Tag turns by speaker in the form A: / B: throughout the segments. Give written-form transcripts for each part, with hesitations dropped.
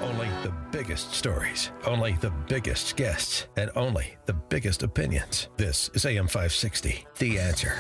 A: Only the biggest stories, only the biggest guests, and only the biggest opinions. This is AM 560, The Answer.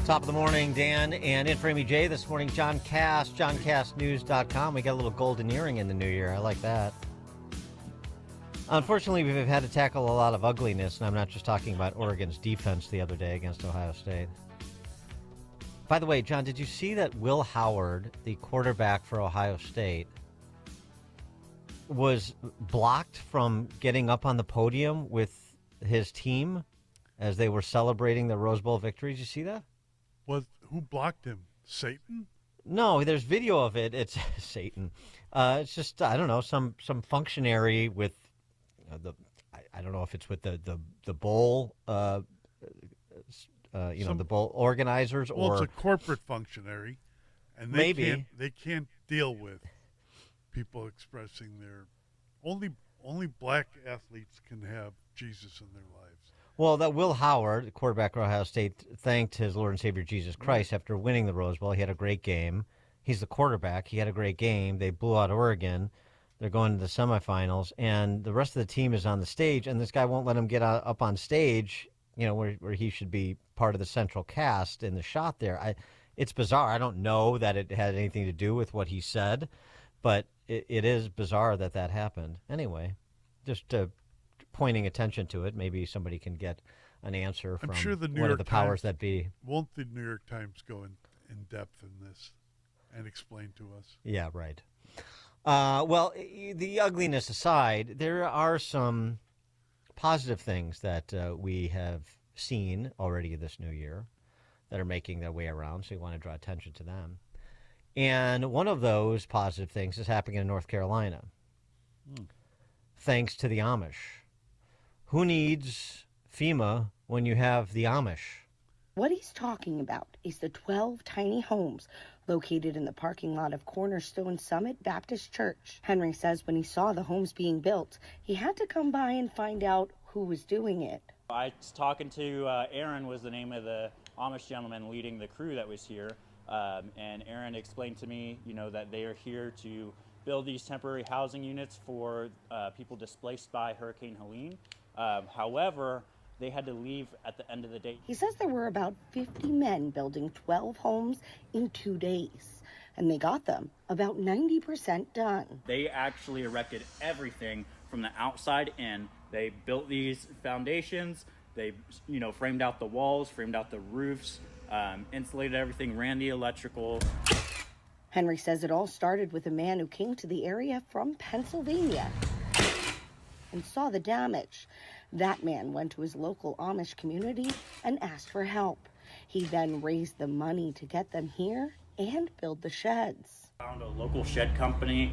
B: Top of the morning, Dan, and in for Amy J. This morning, John Cass, johncastnews.com. We got a little golden earring in the new year. I like that. Unfortunately, we've had to tackle a lot of ugliness, and I'm not just talking about Oregon's defense the other day against Ohio State. By the way, John, did you see that Will Howard, the quarterback for Ohio State, was blocked from getting up on the podium with his team as they were celebrating the Rose Bowl victory? Did you see that?
C: Who blocked him? Satan?
B: No, there's video of it. It's Satan. It's just, I don't know, some functionary with I don't know if it's with the bowl, the bowl organizers, or
C: it's a corporate functionary, and they can't deal with people expressing their only black athletes can have Jesus in their lives.
B: Well, that Will Howard, the quarterback of Ohio State, thanked his Lord and Savior Jesus Christ after winning the Rose Bowl. He had a great game. He's the quarterback. He had a great game. They blew out Oregon. They're going to the semifinals, and the rest of the team is on the stage, and this guy won't let him get up on stage, where he should be part of the central cast in the shot there. It's bizarre. I don't know that it had anything to do with what he said, but it is bizarre that happened. Anyway, just pointing attention to it. Maybe somebody can get an answer from one of the powers that be.
C: Won't the New York Times go in depth in this and explain to us?
B: Yeah, right. Well, the ugliness aside, there are some positive things that we have seen already this new year that are making their way around, so we want to draw attention to them. And one of those positive things is happening in North Carolina, thanks to the Amish. Who needs FEMA when you have the Amish?
D: What he's talking about is the 12 tiny homes located in the parking lot of Cornerstone Summit Baptist Church. Henry says when he saw the homes being built, he had to come by and find out who was doing it.
E: I was talking to Aaron, was the name of the Amish gentleman leading the crew that was here, and Aaron explained to me, that they are here to build these temporary housing units for people displaced by Hurricane Helene. However, they had to leave at the end of the day.
D: He says there were about 50 men building 12 homes in 2 days, and they got them about 90% done.
E: They actually erected everything from the outside in. They built these foundations, they framed out the walls, framed out the roofs, insulated everything, ran the electrical.
D: Henry says it all started with a man who came to the area from Pennsylvania and saw the damage. That man went to his local Amish community and asked for help. He then raised the money to get them here and build the sheds.
E: Found a local shed company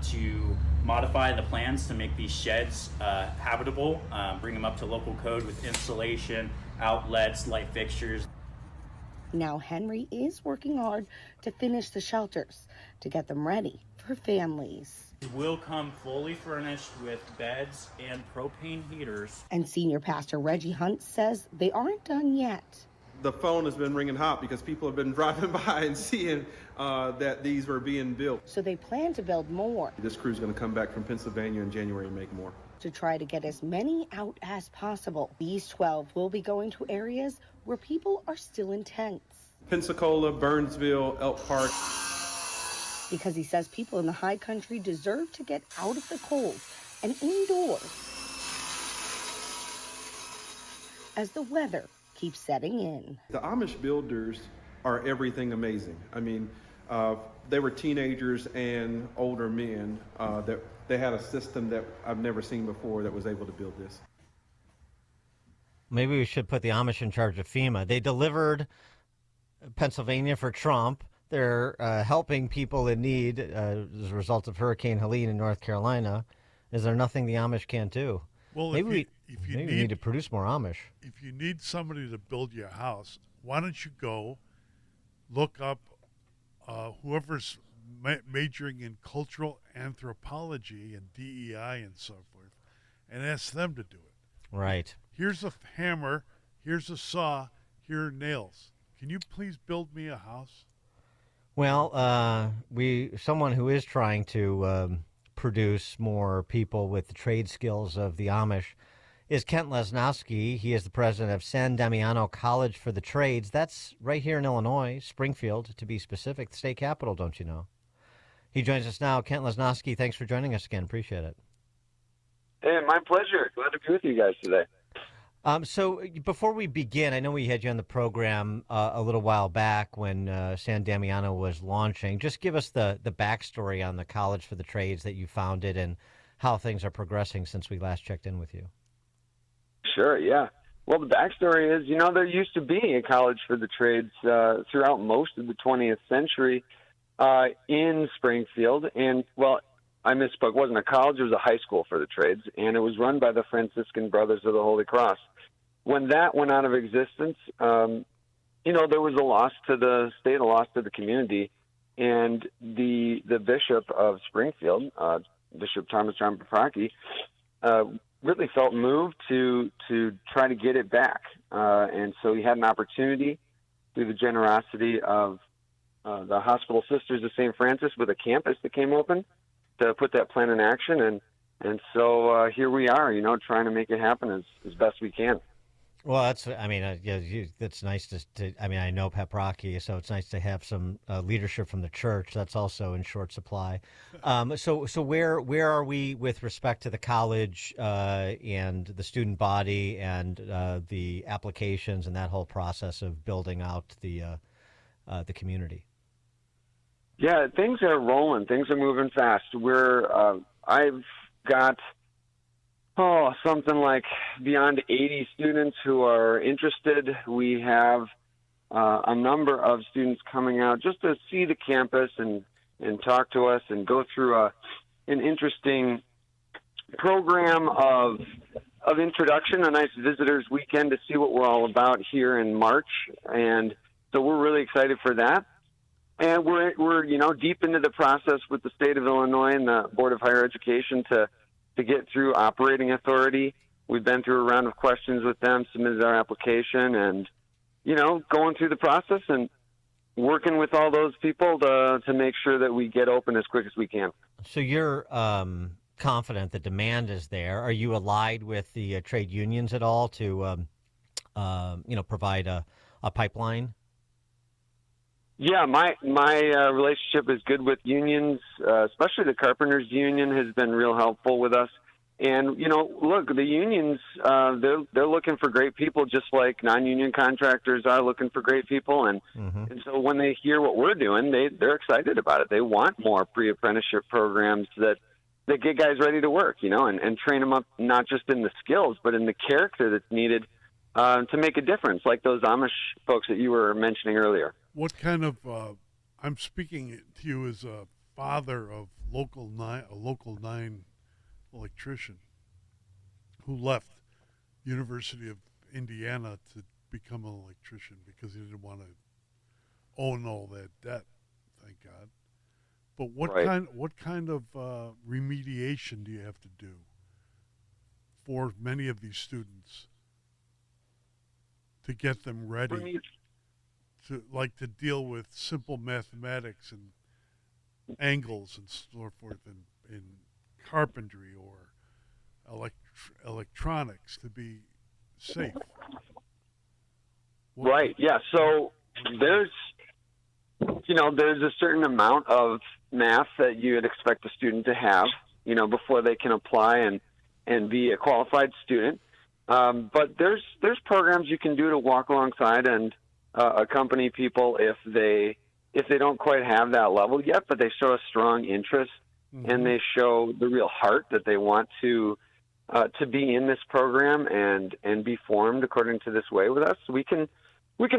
E: to modify the plans to make these sheds habitable, bring them up to local code with insulation, outlets, light fixtures.
D: Now Henry is working hard to finish the shelters to get them ready for families.
E: It will come fully furnished with beds and propane heaters.
D: And Senior Pastor Reggie Hunt says they aren't done yet.
F: The phone has been ringing hot because people have been driving by and seeing that these were being built.
D: So they plan to build more.
F: This crew's going to come back from Pennsylvania in January and make more.
D: To try to get as many out as possible. These 12 will be going to areas where people are still in tents.
F: Pensacola, Burnsville, Elk Park.
D: Because he says people in the high country deserve to get out of the cold and indoors as the weather keeps setting in.
F: The Amish builders are everything amazing. I mean, they were teenagers and older men that they had a system that I've never seen before that was able to build this.
B: Maybe we should put the Amish in charge of FEMA. They delivered Pennsylvania for Trump. They're helping people in need as a result of Hurricane Helene in North Carolina. Is there nothing the Amish can't do?
C: Well,
B: maybe we need to produce more Amish.
C: If you need somebody to build your house, why don't you go look up whoever's majoring in cultural anthropology and DEI and so forth, and ask them to do it.
B: Right.
C: Here's a hammer, here's a saw, here in Nails. Can you please build me a house?
B: Well, someone who is trying to produce more people with the trade skills of the Amish is Kent Lasnoski. He is the president of San Damiano College for the Trades. That's right here in Illinois, Springfield, to be specific, the state capital, don't you know? He joins us now. Kent Lasnoski, thanks for joining us again. Appreciate it.
G: Hey, my pleasure. Glad to be with you guys today.
B: So before we begin, I know we had you on the program a little while back when San Damiano was launching. Just give us the backstory on the College for the Trades that you founded and how things are progressing since we last checked in with you.
G: Sure, yeah. Well, the backstory is, there used to be a College for the Trades throughout most of the 20th century in Springfield. And, well, I misspoke. It wasn't a college. It was a high school for the trades, and it was run by the Franciscan Brothers of the Holy Cross. When that went out of existence, there was a loss to the state, a loss to the community, and the bishop of Springfield, Bishop Thomas John Paprocki, really felt moved to try to get it back. And so he had an opportunity through the generosity of the Hospital Sisters of St. Francis with a campus that came open to put that plan in action. And so here we are, trying to make it happen as best we can.
B: Well, that's nice to I know Paprocki, so it's nice to have some leadership from the church. That's also in short supply. So where are we with respect to the college and the student body and the applications and that whole process of building out the community?
G: Yeah, things are rolling. Things are moving fast. I've got something like beyond 80 students who are interested. We have a number of students coming out just to see the campus and talk to us and go through an interesting program of introduction, a nice visitors weekend to see what we're all about here in March. And so we're really excited for that. And we're deep into the process with the state of Illinois and the Board of Higher Education to get through operating authority. We've been through a round of questions with them, submitted our application, and, going through the process and working with all those people to make sure that we get open as quick as we can.
B: So you're confident the demand is there. Are you allied with the trade unions at all to, provide a pipeline?
G: Yeah, my relationship is good with unions, especially the Carpenters Union has been real helpful with us. And, look, the unions, they're looking for great people just like non-union contractors are looking for great people. And so when they hear what we're doing, they're excited about it. They want more pre-apprenticeship programs that get guys ready to work, and train them up not just in the skills, but in the character that's needed to make a difference, like those Amish folks that you were mentioning earlier.
C: What kind of, I'm speaking to you as a father of a Local 9 electrician who left University of Indiana to become an electrician because he didn't want to own all that debt, thank God. But what kind of remediation do you have to do for many of these students to get them ready to deal with simple mathematics and angles and so forth in carpentry or electronics to be safe?
G: Right. Yeah. So there's a certain amount of math that you would expect a student to have, before they can apply and be a qualified student. But there's programs you can do to walk alongside and accompany people if they don't quite have that level yet, but they show a strong interest and they show the real heart that they want to be in this program and be formed according to this way with us. We can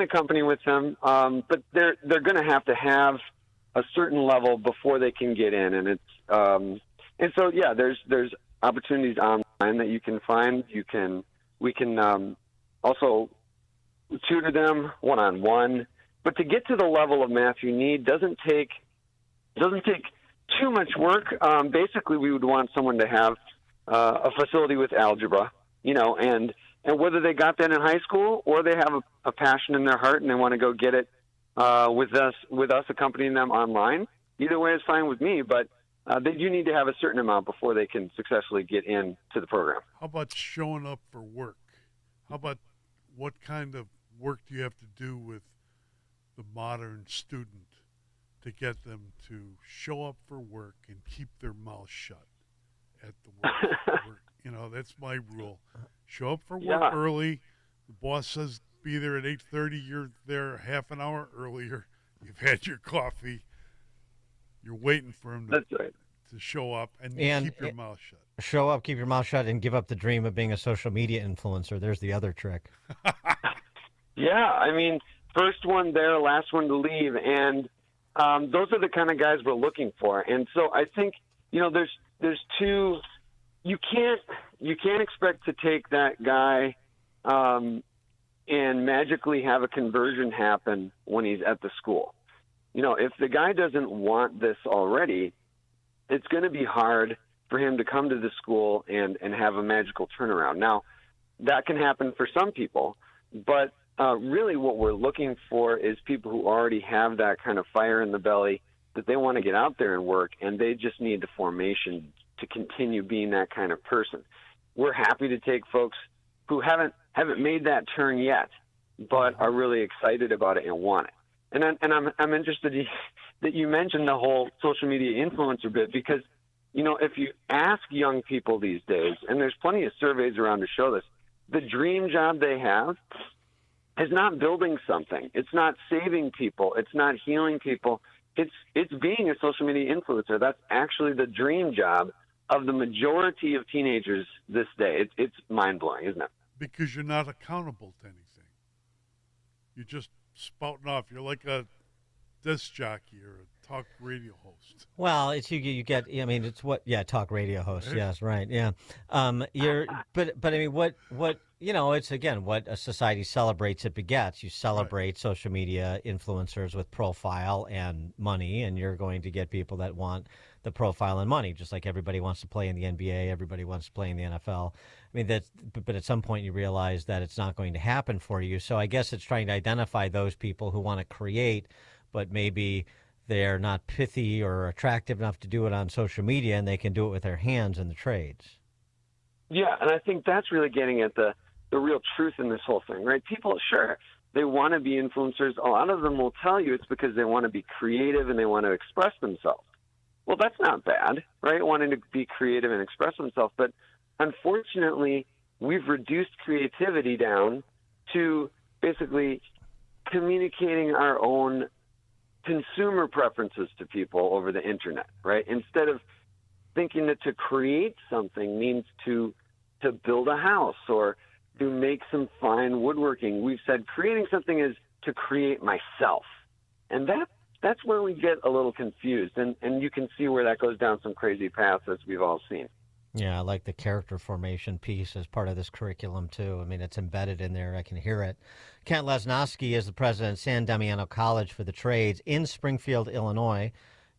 G: accompany with them, but they're going to have a certain level before they can get in, and it's so yeah. There's opportunities online that you can find. We can also tutor them one-on-one, but to get to the level of math you need doesn't take too much work. Basically, we would want someone to have a facility with algebra, and And whether they got that in high school or they have a passion in their heart and they want to go get it with us accompanying them online, either way is fine with me. But they do need to have a certain amount before they can successfully get into the program.
C: How about showing up for work? How about what kind of work do you have to do with the modern student to get them to show up for work and keep their mouth shut at the work? That's my rule. Show up for work early. The boss says be there at 8:30. You're there half an hour earlier. You've had your coffee. You're waiting for him to show up and keep your mouth shut.
B: Show up, keep your mouth shut, and give up the dream of being a social media influencer. There's the other trick.
G: Yeah, I mean, first one there, last one to leave, and those are the kind of guys we're looking for. And so I think there's two. You can't expect to take that guy and magically have a conversion happen when he's at the school. If the guy doesn't want this already, it's going to be hard for him to come to the school and have a magical turnaround. Now, that can happen for some people, but really what we're looking for is people who already have that kind of fire in the belly that they want to get out there and work, and they just need the formation to continue being that kind of person. We're happy to take folks who haven't made that turn yet, but are really excited about it and want it. And I'm interested that you mentioned the whole social media influencer bit, because if you ask young people these days, and there's plenty of surveys around to show this, the dream job they have is not building something. It's not saving people. It's not healing people. It's being a social media influencer. That's actually the dream job of the majority of teenagers this day. It's mind-blowing, isn't it?
C: Because you're not accountable to anything. You're just spouting off. You're like a disc jockey or a talk radio host.
B: Well, it's you get. I mean, it's talk radio host.
C: Right?
B: Yes, right. Yeah. But I mean, what it's again what a society celebrates, it begets. You celebrate social media influencers with profile and money, and you're going to get people that want the profile and money, just like everybody wants to play in the NBA, everybody wants to play in the NFL. I mean, but at some point you realize that it's not going to happen for you. So I guess it's trying to identify those people who want to create, but maybe they're not pithy or attractive enough to do it on social media, and they can do it with their hands in the trades.
G: Yeah, and I think that's really getting at the real truth in this whole thing, right? People, sure, they want to be influencers. A lot of them will tell you it's because they want to be creative and they want to express themselves. Well, that's not bad, right? Wanting to be creative and express themselves. But unfortunately, we've reduced creativity down to basically communicating our own consumer preferences to people over the internet, right? Instead of thinking that to create something means to build a house or to make some fine woodworking. We've said creating something is to create myself. And that's where we get a little confused. And you can see where that goes down some crazy paths, as we've all seen.
B: Yeah, I like the character formation piece as part of this curriculum, too. I mean, it's embedded in there. I can hear it. Kent Lasnoski is the president of San Damiano College for the Trades in Springfield, Illinois.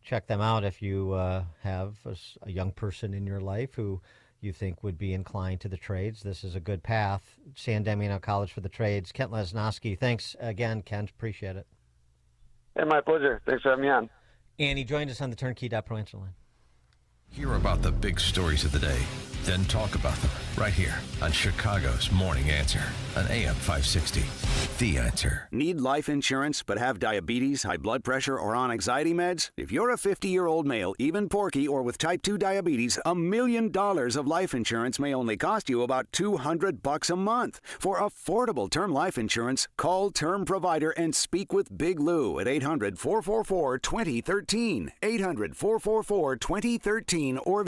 B: Check them out if you have a young person in your life who you think would be inclined to the trades. This is a good path. San Damiano College for the Trades. Kent Lasnoski, thanks again, Kent. Appreciate it.
G: Hey, my pleasure. Thanks for having me on.
B: And he joined us on the Turnkey.Pro answer line.
A: Hear about the big stories of the day, then talk about them right here on Chicago's Morning Answer on AM 560. The Answer.
H: Need life insurance but have diabetes, high blood pressure, or on anxiety meds? If you're a 50-year-old male, even porky, or with type 2 diabetes, $1 million of life insurance may only cost you about $200 a month. For affordable term life insurance, call Term Provider and speak with Big Lou at 800-444-2013. 800-444-2013 or